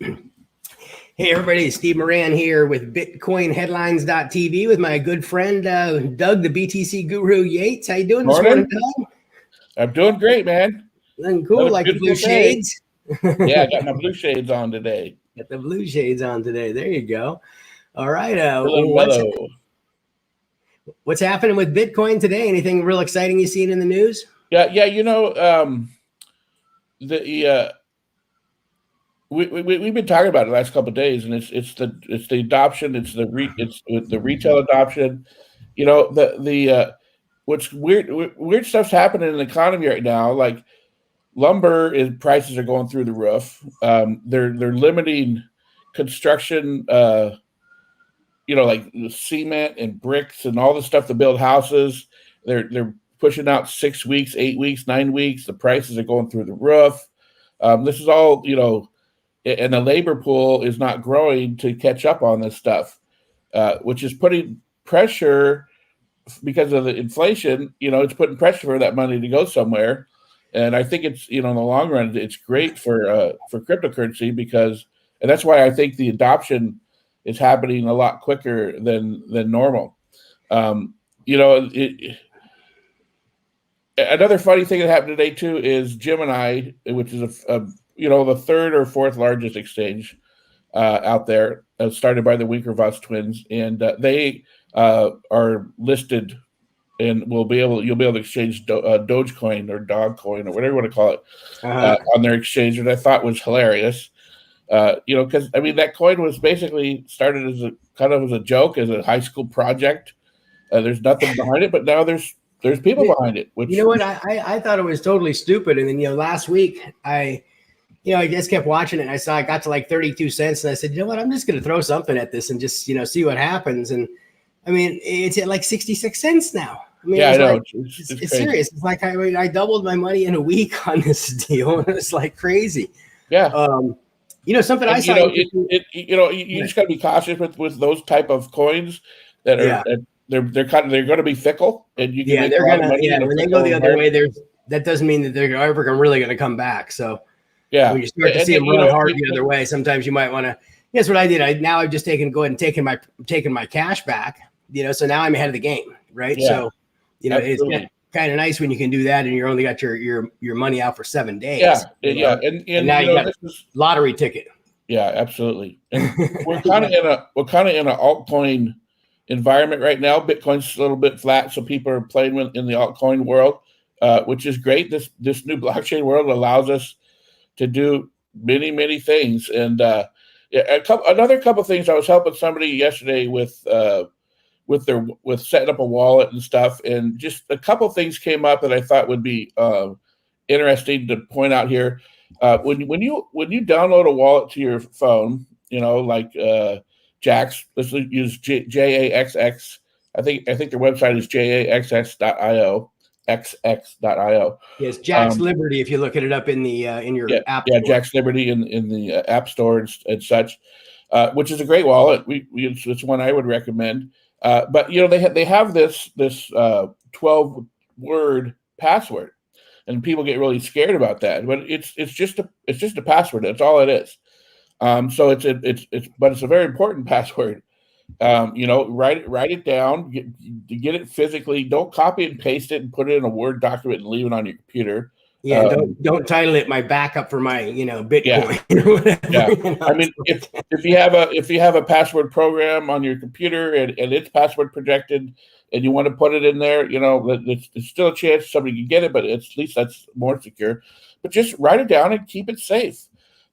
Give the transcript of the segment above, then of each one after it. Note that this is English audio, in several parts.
Hey everybody, Steve Moran here with BitcoinHeadlines.tv with my good friend Doug, the BTC Guru Yates. How you doing this morning, Doug? I'm doing great, man. Cool, like the blue shades. Yeah, I got my blue shades on today. Got the blue shades on today. There you go. All right. What's happening with Bitcoin today? Anything real exciting you seen in the news? Yeah. You know, we've been talking about it the last couple of days, and it's the adoption, it's the retail adoption. You know, the what's weird stuff's happening in the economy right now. Like lumber prices are going through the roof. They're limiting construction. You know, like cement and bricks and all the stuff to build houses. They're pushing out 6 weeks, 8 weeks, 9 weeks. The prices are going through the roof. This is all, you know, and the labor pool is not growing to catch up on this stuff, which is putting pressure because of the inflation. You know, it's putting pressure for that money to go somewhere. And I think it's, you know, in the long run, it's great for cryptocurrency and that's why I think the adoption is happening a lot quicker than normal. You know, another funny thing that happened today too is Gemini, which is you know, the third or fourth largest exchange out there, started by the Winklevoss twins, and they are listed, and you'll be able to exchange Dogecoin or Dogcoin or whatever you want to call it on their exchange, and I thought was hilarious. You know, because I mean that coin was basically started as a joke, as a high school project. There's nothing behind it, but now there's people behind it. Which, you know what, I thought it was totally stupid, and then, you know, last week I just kept watching it, and I saw it got to like 32 cents, and I said, you know what, I'm just going to throw something at this and just, you know, see what happens. And I mean, it's at like 66 cents now. I mean, yeah, I know. Like, it's serious. It's like I doubled my money in a week on this deal, and it's like crazy. Yeah. You know, something I saw. You just got to be cautious with those type of coins that are they're going to be fickle, and you can they're going to when they go the other way. That doesn't mean that they're ever really going to come back. So when you start to see them run hard the other way, sometimes you might want to. That's what I did. I've just taken my cash back. You know, so now I'm ahead of the game, right? Yeah, so you know, absolutely. It's kind of nice when you can do that, and you're only got your money out for 7 days. Yeah, and now you got a lottery ticket. Yeah, absolutely. And we're kind of in an altcoin environment right now. Bitcoin's a little bit flat, so people are playing in the altcoin world, which is great. This new blockchain world allows us to do many things. And another couple of things. I was helping somebody yesterday with setting up a wallet and stuff, and just a couple of things came up that I thought would be interesting to point out here. When you download a wallet to your phone, you know, like Jax, let's use JAXX. I think their website is jaxx.io. xx.io. Yes, Jax Liberty. If you look it up in the in your app store. Jax Liberty in the app store and such, which is a great wallet. It's one I would recommend. But you know, they have this 12-word password, and people get really scared about that. But it's just a password. That's all it is. So it's a very important password. You know, write it down, get it physically. Don't copy and paste it and put it in a Word document and leave it on your computer. Yeah, don't title it my backup for my, you know, Bitcoin or whatever. Yeah. You know, I mean, if you have a password program on your computer and it's password protected and you want to put it in there, you know, there's still a chance somebody can get it, but at least that's more secure. But just write it down and keep it safe.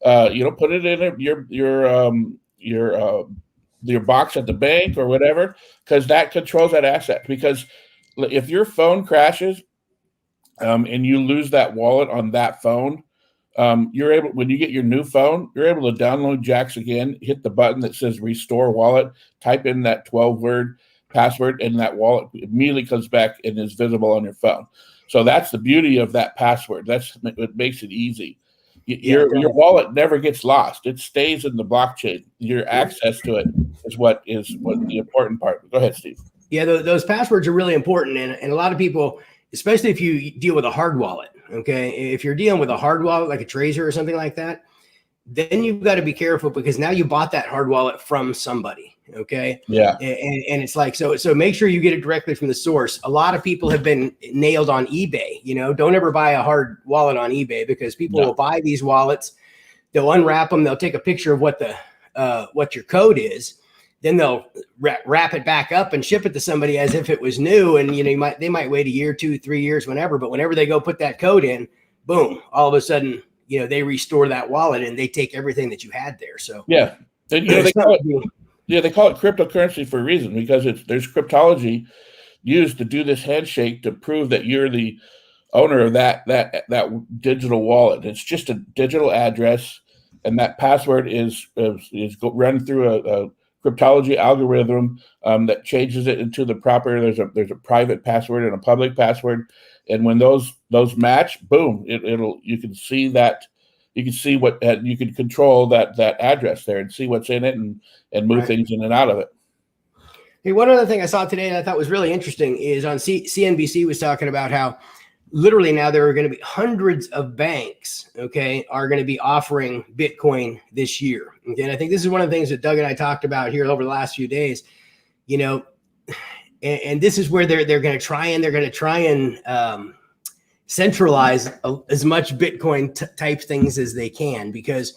You know, put it in your box at the bank or whatever, because that controls that asset. Because if your phone crashes and you lose that wallet on that phone, you're able, when you get your new phone, you're able to download Jax again, hit the button that says restore wallet, type in that 12-word password, and that wallet immediately comes back and is visible on your phone. So that's the beauty of that password. That's what makes it easy. Your wallet never gets lost. It stays in the blockchain. Your access to it is what the important part. Go ahead, Steve. Yeah, those passwords are really important. And a lot of people, especially if you deal with a hard wallet, okay? If you're dealing with a hard wallet like a Tracer or something like that, then you've got to be careful, because now you bought that hard wallet from somebody. Okay. Yeah. And it's like, so make sure you get it directly from the source. A lot of people have been nailed on eBay. Don't ever buy a hard wallet on eBay, because people will buy these wallets. They'll unwrap them. They'll take a picture of what your code is. Then they'll wrap it back up and ship it to somebody as if it was new. And, they might wait a year, 2, 3 years, whenever, but whenever they go put that code in, boom, all of a sudden, they restore that wallet and they take everything that you had there. So yeah, and, they call it cryptocurrency for a reason, because there's cryptology used to do this handshake to prove that you're the owner of that digital wallet. It's just a digital address, and that password is run through a cryptology algorithm that changes it into the proper. There's a private password and a public password, and when those match, boom, you can see that. You can see you can control that address there and see what's in it and move things in and out of it. Hey, one other thing I saw today that I thought was really interesting is on CNBC was talking about how literally now there are going to be hundreds of banks, okay, are going to be offering Bitcoin this year. Okay, and I think this is one of the things that Doug and I talked about here over the last few days, and this is where they're going to try and centralize as much Bitcoin type things as they can, because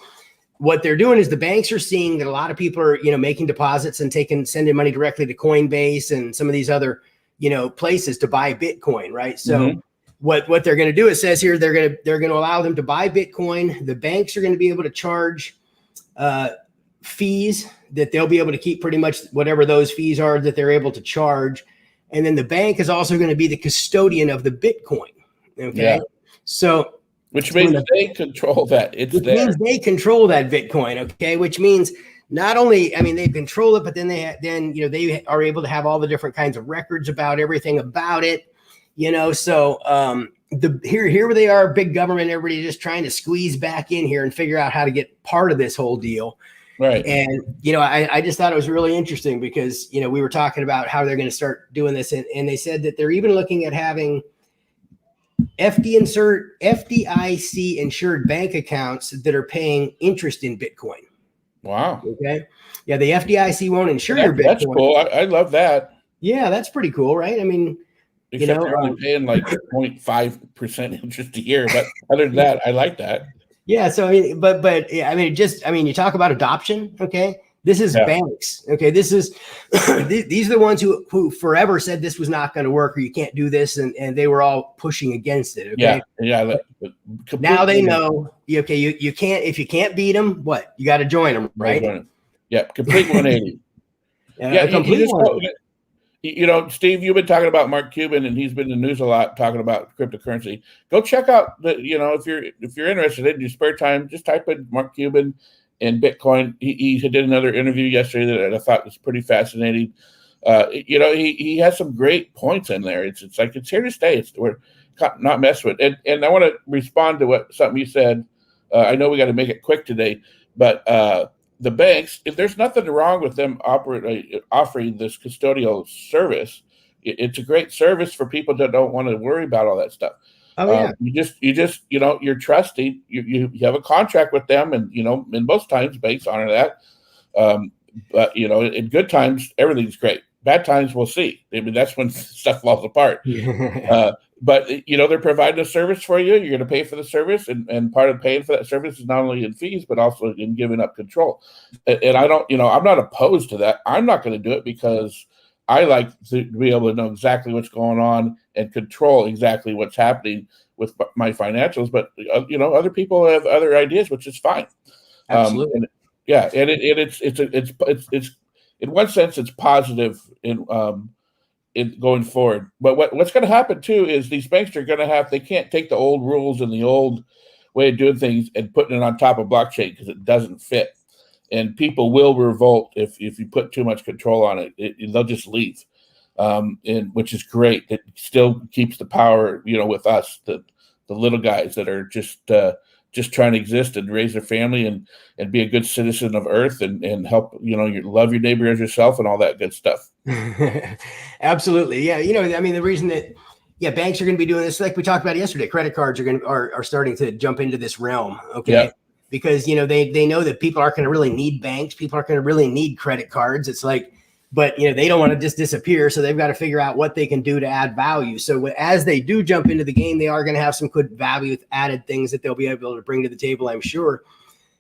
what they're doing is the banks are seeing that a lot of people are, making deposits and sending money directly to Coinbase and some of these other, places to buy Bitcoin. Right. So what they're going to do, it says here, they're going to allow them to buy Bitcoin. The banks are going to be able to charge fees that they'll be able to keep, pretty much whatever those fees are that they're able to charge. And then the bank is also going to be the custodian of the Bitcoin. Okay. Yeah. So, which means they control that. Means they control that Bitcoin. Okay. Which means not only, they control it, but then they are able to have all the different kinds of records about everything about it, so, here they are, big government, everybody just trying to squeeze back in here and figure out how to get part of this whole deal. Right. And, I just thought it was really interesting because, we were talking about how they're going to start doing this. And they said that they're even looking at having FDIC insured bank accounts that are paying interest in Bitcoin. Wow. Okay. Yeah. The FDIC won't insure your Bitcoin. That's cool. I love that. Yeah. That's pretty cool. Right. Except they're only paying like 0.5% interest a year. But other than that, I like that. Yeah. So, you talk about adoption. Okay. This is banks. Okay. This is, these are the ones who forever said this was not going to work, or you can't do this. And they were all pushing against it. Okay. Yeah. Now they know, okay, you can't, if you can't beat them, what? You got to join them. Right. Yeah. Complete 180. Complete 180. Steve, you've been talking about Mark Cuban, and he's been in the news a lot talking about cryptocurrency. Go check out if you're interested in your spare time, just type in Mark Cuban and Bitcoin. He did another interview yesterday that I thought was pretty fascinating. He has some great points in there. It's like it's here to stay. We're not mess with it. And I want to respond to something you said. I know we got to make it quick today, but the banks, if there's nothing wrong with them offering this custodial service, it's a great service for people that don't want to worry about all that stuff. Oh yeah. You're trusting. You have a contract with them, and and most times banks honor that. But in good times everything's great. Bad times we'll see. That's when stuff falls apart. But they're providing a service for you. You're going to pay for the service, and part of paying for that service is not only in fees but also in giving up control. And I don't, I'm not opposed to that. I'm not going to do it because I like to be able to know exactly what's going on and control exactly what's happening with my financials. But other people have other ideas, which is fine. Absolutely. It's in one sense it's positive in going forward. But what's going to happen too is these banks are going to they can't take the old rules and the old way of doing things and putting it on top of blockchain because it doesn't fit. And people will revolt if you put too much control on it. They'll just leave, which is great. It still keeps the power, with us, the little guys that are just trying to exist and raise their family and be a good citizen of Earth and help, love your neighbor as yourself and all that good stuff. Absolutely, yeah. The reason that banks are going to be doing this, like we talked about yesterday, credit cards are starting to jump into this realm. Okay. because, you know, they know that people aren't going to really need banks. People aren't going to really need credit cards. It's like, but, you know, they don't want to just disappear. So they've got to figure out what they can do to add value. So as they do jump into the game, they are going to have some good value added things that they'll be able to bring to the table, I'm sure.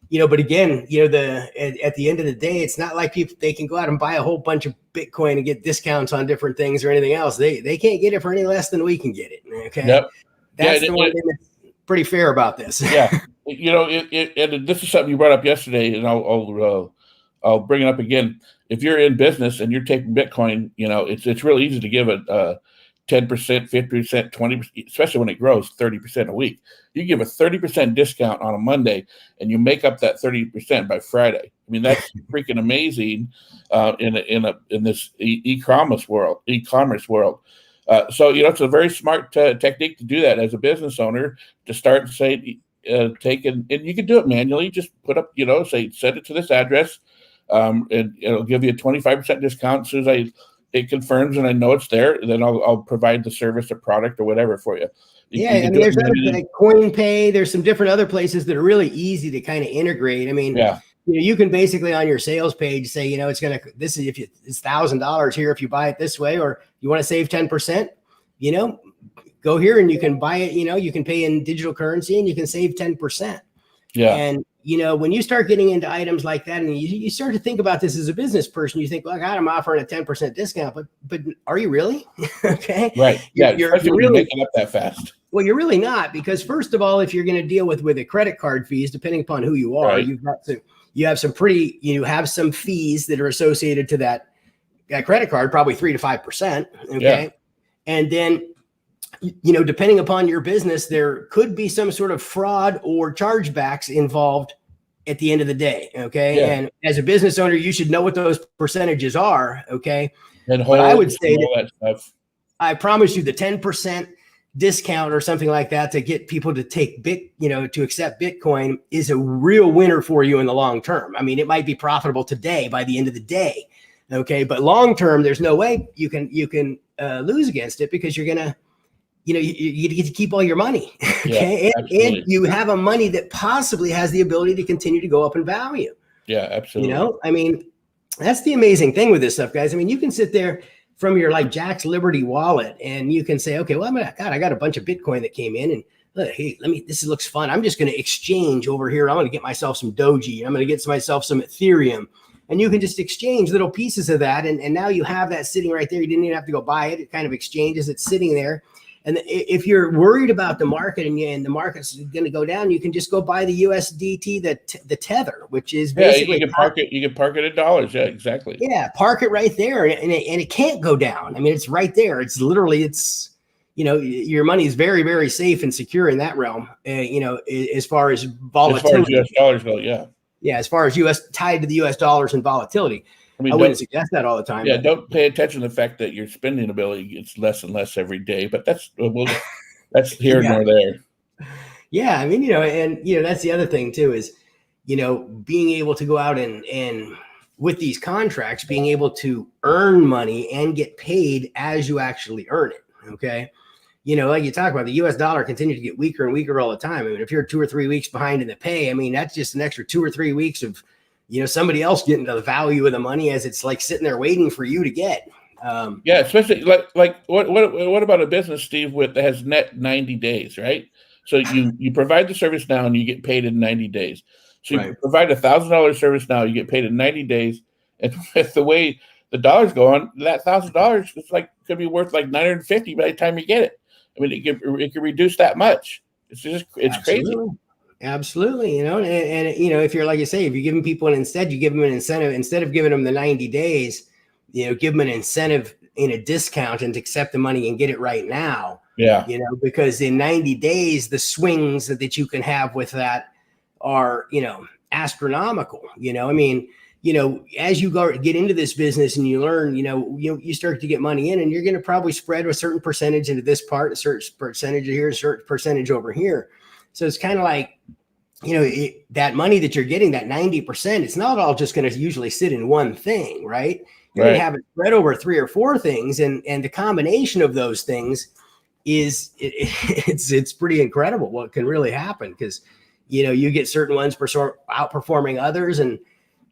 You know, but again, you know, at the end of the day, it's not like they can go out and buy a whole bunch of Bitcoin and get discounts on different things or anything else. They can't get it for any less than we can get it. Okay. Yep. That's the one thing that's pretty fair about this. Yeah. You know, and this is something you brought up yesterday, and I'll bring it up again. If you're in business and you're taking Bitcoin, you know, it's really easy to give it 10%, 50%, 20%, especially when it grows 30% a week. You give a 30% discount on a Monday, and you make up that 30% by Friday. I mean, that's freaking amazing in this e-commerce world. So, you know, it's a very smart technique to do that as a business owner, to start say and you can do it manually. Just put up, you know, say send it to this address, and it'll give you a 25% discount as soon as it confirms and I know it's there. Then I'll provide the service or product or whatever for you. Yeah, I mean, there's other like CoinPay. There's some different other places that are really easy to kind of integrate. I mean, yeah. You know, you can basically on your sales page say, you know, it's $1,000 here if you buy it this way, or you want to save 10%, you know, go here and you can buy it. You know, you can pay in digital currency and you can save 10%. Yeah. And, you know, when you start getting into items like that and you start to think about this as a business person, you think, well, God, I'm offering a 10% discount, but are you really? Okay. Right. Yeah. You're really making up that fast. Well, you're really not, because first of all, if you're going to deal with a credit card fees, depending upon who you are, right. you have some fees that are associated to that credit card, probably 3 to 5%. Okay. Yeah. And then, you know, depending upon your business, there could be some sort of fraud or chargebacks involved at the end of the day. Okay. Yeah. And as a business owner, you should know what those percentages are. Okay. But I would say that stuff. I promise you the 10% discount or something like that to get people to to accept Bitcoin is a real winner for you in the long term. I mean, it might be profitable today by the end of the day. Okay. But long term, there's no way you can lose against it, because you're going to, you know, you get to keep all your money. Okay. Yeah, and you have a money that possibly has the ability to continue to go up in value. Yeah, absolutely. You know, I mean, that's the amazing thing with this stuff, guys. I mean, you can sit there from your like Jack's Liberty wallet and you can say, okay, well, I got a bunch of Bitcoin that came in, and look, hey, this looks fun. I'm just going to exchange over here. I'm going to get myself some Doji. I'm going to get myself some Ethereum. And you can just exchange little pieces of that. And now you have that sitting right there. You didn't even have to go buy it. It kind of exchanges. It's sitting there. And if you're worried about the market and the market's going to go down, you can just go buy the USDT, the tether, which is basically you can park it in dollars. Yeah, exactly. Yeah, park it right there, and it can't go down. I mean, it's right there. It's literally you know, your money is very, very safe and secure in that realm. You know, as far as volatility, as far as US dollars go, yeah. Yeah, as far as tied to the US dollars and volatility. I mean, I wouldn't suggest that all the time. Yeah, don't pay attention to the fact that your spending ability gets less and less every day, but that's here nor there. Yeah, I mean, you know, and you know, that's the other thing too, is, you know, being able to go out and with these contracts, being able to earn money and get paid as you actually earn it. Okay. You know, like you talk about, the US dollar continues to get weaker and weaker all the time. I mean, if you're 2 or 3 weeks behind in the pay, I mean, that's just an extra 2 or 3 weeks of, you know, somebody else getting the value of the money as it's like sitting there waiting for you to get. Yeah, especially like what about a business, Steve, that has net 90 days, right? So you provide the service now and you get paid in 90 days. So you provide $1,000 service now, you get paid in 90 days. And with the way the dollar's going, that $1,000 could be worth like $950 by the time you get it. I mean, it can reduce that much. It's crazy. Absolutely. You know, and you know, if you're, like you say, if you're giving people you give them an incentive, instead of giving them the 90 days, you know, give them an incentive in a discount and to accept the money and get it right now. Yeah. You know, because in 90 days, the swings that you can have with that are, you know, astronomical. You know, I mean, you know, as you get into this business and you learn, you start to get money in, and you're going to probably spread a certain percentage into this part, a certain percentage here, a certain percentage over here. So it's kind of like, you know, that money that you're getting, that 90%, it's not all just going to usually sit in one thing, right? You're going to have it spread over 3 or 4 things, and the combination of those things is it's pretty incredible what can really happen, because you get certain ones outperforming others. And,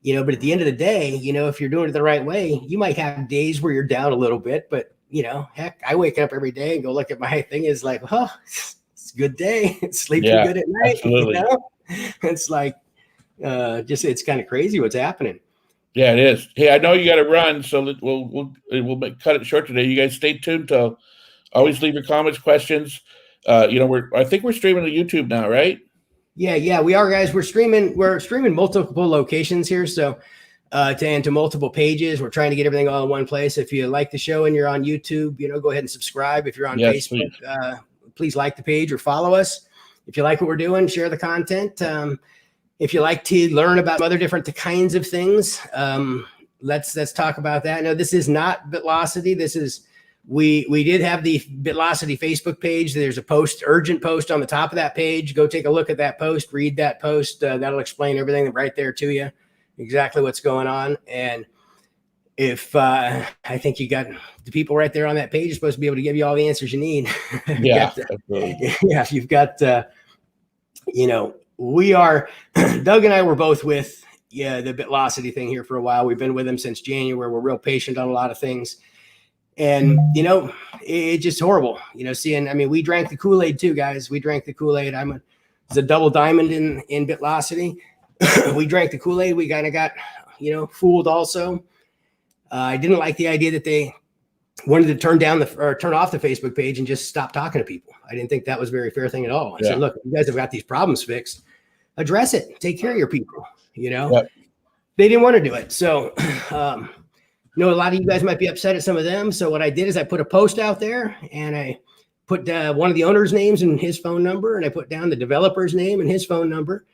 but at the end of the day, if you're doing it the right way, you might have days where you're down a little bit, but heck, I wake up every day and go look at my thing is like, oh, it's a good day. Sleeping good at night. Absolutely. It's like, it's kind of crazy what's happening. Yeah, it is. Hey, I know you got to run, so we'll cut it short today. You guys stay tuned. Always leave your comments, questions. I think we're streaming to YouTube now, right? Yeah, we are, guys. We're streaming multiple locations here, so to multiple pages. We're trying to get everything all in one place. If you like the show and you're on YouTube, go ahead and subscribe. If you're on Facebook, please like the page or follow us. If you like what we're doing, share the content. If you like to learn about other different kinds of things, let's talk about that. No, this is not BitLocity. This is we did have the BitLocity Facebook page. There's a urgent post on the top of that page. Go take a look at that post, read that post. That'll explain everything right there to you, exactly what's going on. And if I think you got the people right there on that page are supposed to be able to give you all the answers you need. If you've got, we are, Doug and I were both with the BitLocity thing here for a while. We've been with them since January. We're real patient on a lot of things. And, it's just horrible, seeing, we drank the Kool-Aid too, guys. We drank the Kool-Aid. It's a double diamond in BitLocity. We drank the Kool-Aid. We kind of got, fooled also. I didn't like the idea that they wanted to turn off the Facebook page and just stop talking to people. I didn't think that was a very fair thing at all. I said, look, you guys have got these problems fixed. Address it. Take care of your people. They didn't want to do it. So, a lot of you guys might be upset at some of them. So what I did is I put a post out there and I put one of the owner's names and his phone number, and I put down the developer's name and his phone number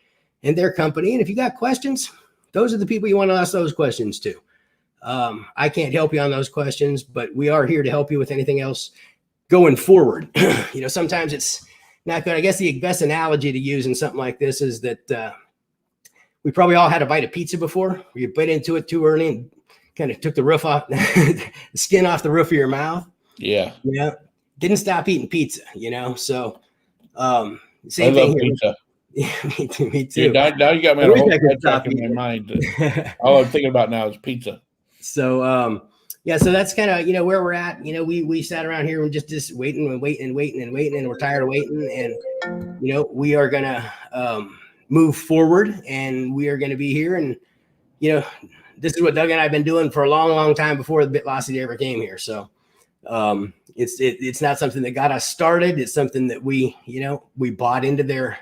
and their company. And if you got questions, those are the people you want to ask those questions to. I can't help you on those questions, but we are here to help you with anything else going forward. Sometimes it's not good. I guess the best analogy to use in something like this is that we probably all had a bite of pizza before, where you bit into it too early and kind of took the roof off, the skin off the roof of your mouth. Yeah. Didn't stop eating pizza, So same thing here. Pizza. Yeah, me too. Dude, now you got me on a whole track in my mind. All I'm thinking about now is pizza. So, so that's kind of, where we're at. We sat around here and just waiting, and we're tired of waiting. And, we are going to move forward, and we are going to be here. And, this is what Doug and I have been doing for a long, long time before the BitLocity ever came here. So it's not something that got us started. It's something that we bought into their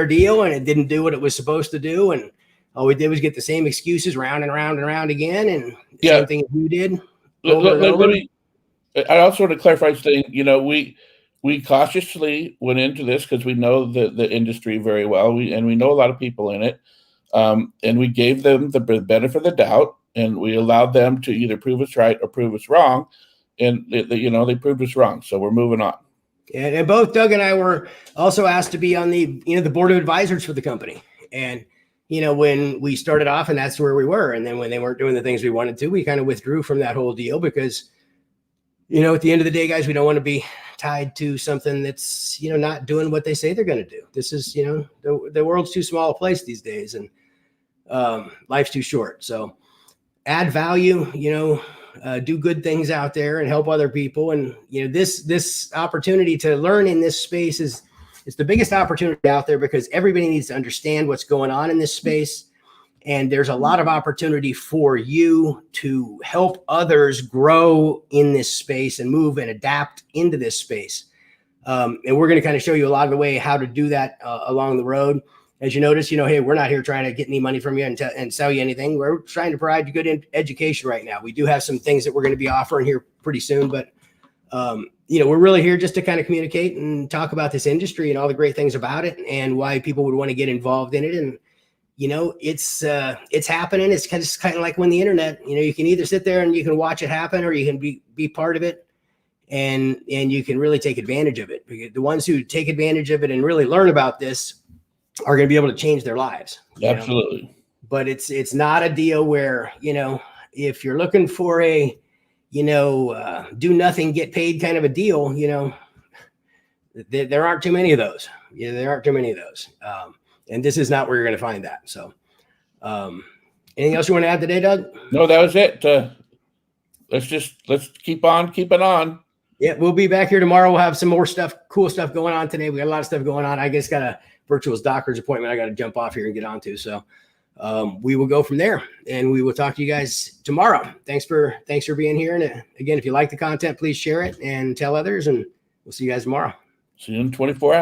deal, and it didn't do what it was supposed to do. And all we did was get the same excuses round and round and round again. And same thing you did. I also want to clarify something. We cautiously went into this because we know the industry very well. We know a lot of people in it. And we gave them the benefit of the doubt, and we allowed them to either prove us right or prove us wrong. And they proved us wrong. So we're moving on. And both Doug and I were also asked to be on the board of advisors for the company. And, when we started off, and that's where we were. And then when they weren't doing the things we wanted to, we kind of withdrew from that whole deal because, at the end of the day, guys, we don't want to be tied to something that's, not doing what they say they're going to do. This is, the world's too small a place these days, and life's too short. So add value, do good things out there and help other people. And, this opportunity to learn in this space it's the biggest opportunity out there because everybody needs to understand what's going on in this space. And there's a lot of opportunity for you to help others grow in this space and move and adapt into this space. And we're going to kind of show you a lot of the way how to do that along the road. As you notice, hey, we're not here trying to get any money from you and sell you anything. We're trying to provide you good education right now. We do have some things that we're going to be offering here pretty soon, but we're really here just to kind of communicate and talk about this industry and all the great things about it and why people would want to get involved in it. And it's happening. It's kind of like when the internet, you can either sit there and you can watch it happen, or you can be part of it, and you can really take advantage of it. Because the ones who take advantage of it and really learn about this are going to be able to change their lives. Absolutely. But it's not a deal where, if you're looking for a, do nothing, get paid kind of a deal, there aren't too many of those. there aren't too many of those. And this is not where you're going to find that. So anything else you want to add today, Doug? No, that was it. Let's keep on keeping on. Yeah, we'll be back here tomorrow. We'll have some more stuff, cool stuff going on today. We got a lot of stuff going on. I just got a virtual doctor's appointment I got to jump off here and get on to. So we will go from there, and we will talk to you guys tomorrow. Thanks for being here. And again, if you like the content, please share it and tell others, and we'll see you guys tomorrow. See you in 24 hours.